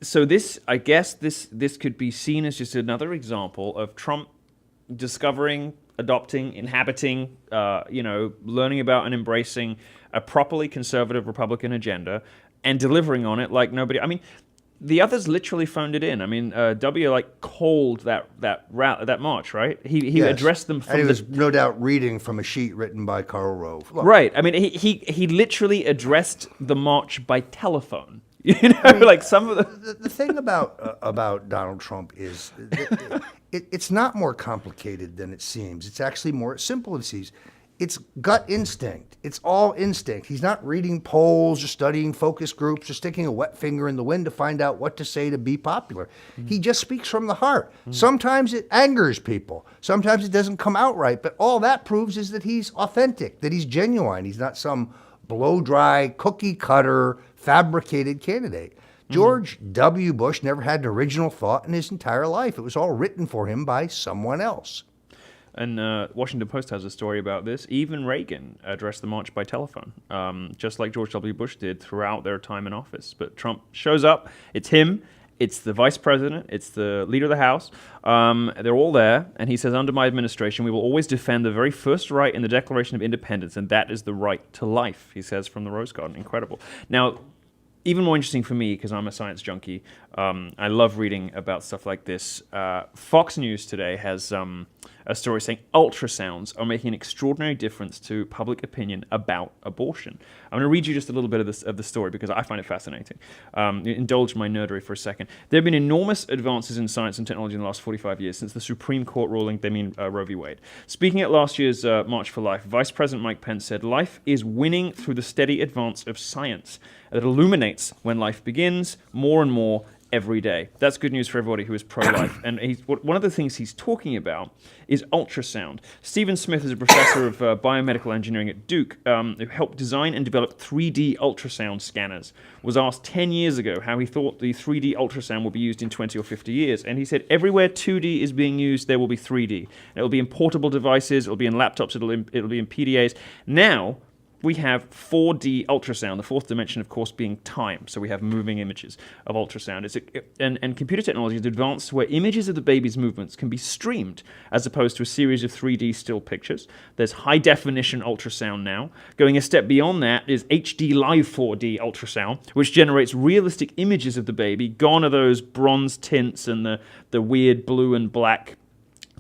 So this, I guess, this could be seen as just another example of Trump discovering, adopting, inhabiting, learning about and embracing a properly conservative Republican agenda and delivering on it like nobody. I mean, the others literally phoned it in. I mean, W called that march, right? He Yes. addressed them from and he was no doubt reading from a sheet written by Karl Rove. Look, right. I mean, he literally addressed the march by telephone. Like some of the thing about Donald Trump is it's not more complicated than it seems. It's actually more simple than it seems. It's gut instinct. It's all instinct. He's not reading polls or studying focus groups or sticking a wet finger in the wind to find out what to say to be popular. Mm-hmm. He just speaks from the heart. Mm-hmm. Sometimes it angers people. Sometimes it doesn't come out right. But all that proves is that he's authentic, that he's genuine. He's not some blow-dry, cookie-cutter, fabricated candidate. George W. Bush never had an original thought in his entire life. It was all written for him by someone else. And Washington Post has a story about this. Even Reagan addressed the march by telephone, just like George W. Bush did throughout their time in office. But Trump shows up. It's him. It's the vice president. It's the leader of the House. They're all there. And he says, under my administration, we will always defend the very first right in the Declaration of Independence, and that is the right to life, he says from the Rose Garden. Incredible. Now, even more interesting for me, because I'm a science junkie, I love reading about stuff like this. Fox News today has a story saying ultrasounds are making an extraordinary difference to public opinion about abortion. I'm going to read you just a little bit of the story because I find it fascinating. Indulge my nerdery for a second. There have been enormous advances in science and technology in the last 45 years since the Supreme Court ruling, they mean Roe v. Wade. Speaking at last year's March for Life, Vice President Mike Pence said, life is winning through the steady advance of science that illuminates when life begins more and more every day. That's good news for everybody who is pro-life. And one of the things he's talking about is ultrasound. Stephen Smith is a professor of biomedical engineering at Duke, who helped design and develop 3D ultrasound scanners. Was asked 10 years ago how he thought the 3D ultrasound would be used in 20 or 50 years. And he said, everywhere 2D is being used, there will be 3D. It will be in portable devices, it will be in laptops, it'll be in PDAs. Now, we have 4D ultrasound, the fourth dimension, of course, being time. So we have moving images of ultrasound. And computer technology has advanced to where images of the baby's movements can be streamed as opposed to a series of 3D still pictures. There's high-definition ultrasound now. Going a step beyond that is HD Live 4D ultrasound, which generates realistic images of the baby. Gone are those bronze tints and the weird blue and black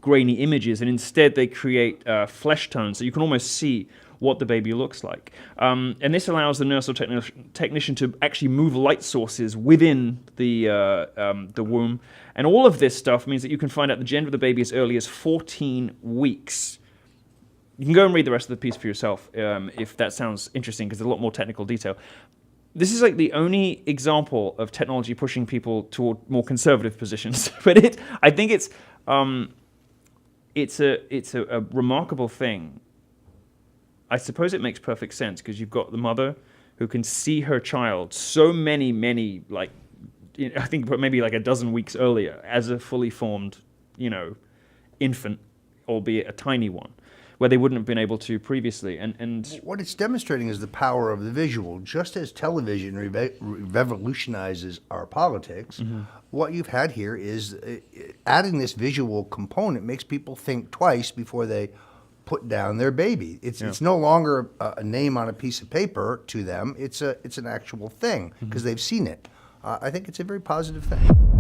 grainy images, and instead they create flesh tones so you can almost see what the baby looks like. And this allows the nurse or technician to actually move light sources within the womb. And all of this stuff means that you can find out the gender of the baby as early as 14 weeks. You can go and read the rest of the piece for yourself if that sounds interesting, because there's a lot more technical detail. This is like the only example of technology pushing people toward more conservative positions. But I think it's a remarkable thing. I suppose it makes perfect sense because you've got the mother who can see her child so many, like, I think maybe like a dozen weeks earlier as a fully formed, infant, albeit a tiny one, where they wouldn't have been able to previously. And what it's demonstrating is the power of the visual. Just as television revolutionizes our politics, what you've had here is adding this visual component makes people think twice before they put down their baby. It's no longer a name on a piece of paper to them. It's an actual thing because they've seen it. I think it's a very positive thing.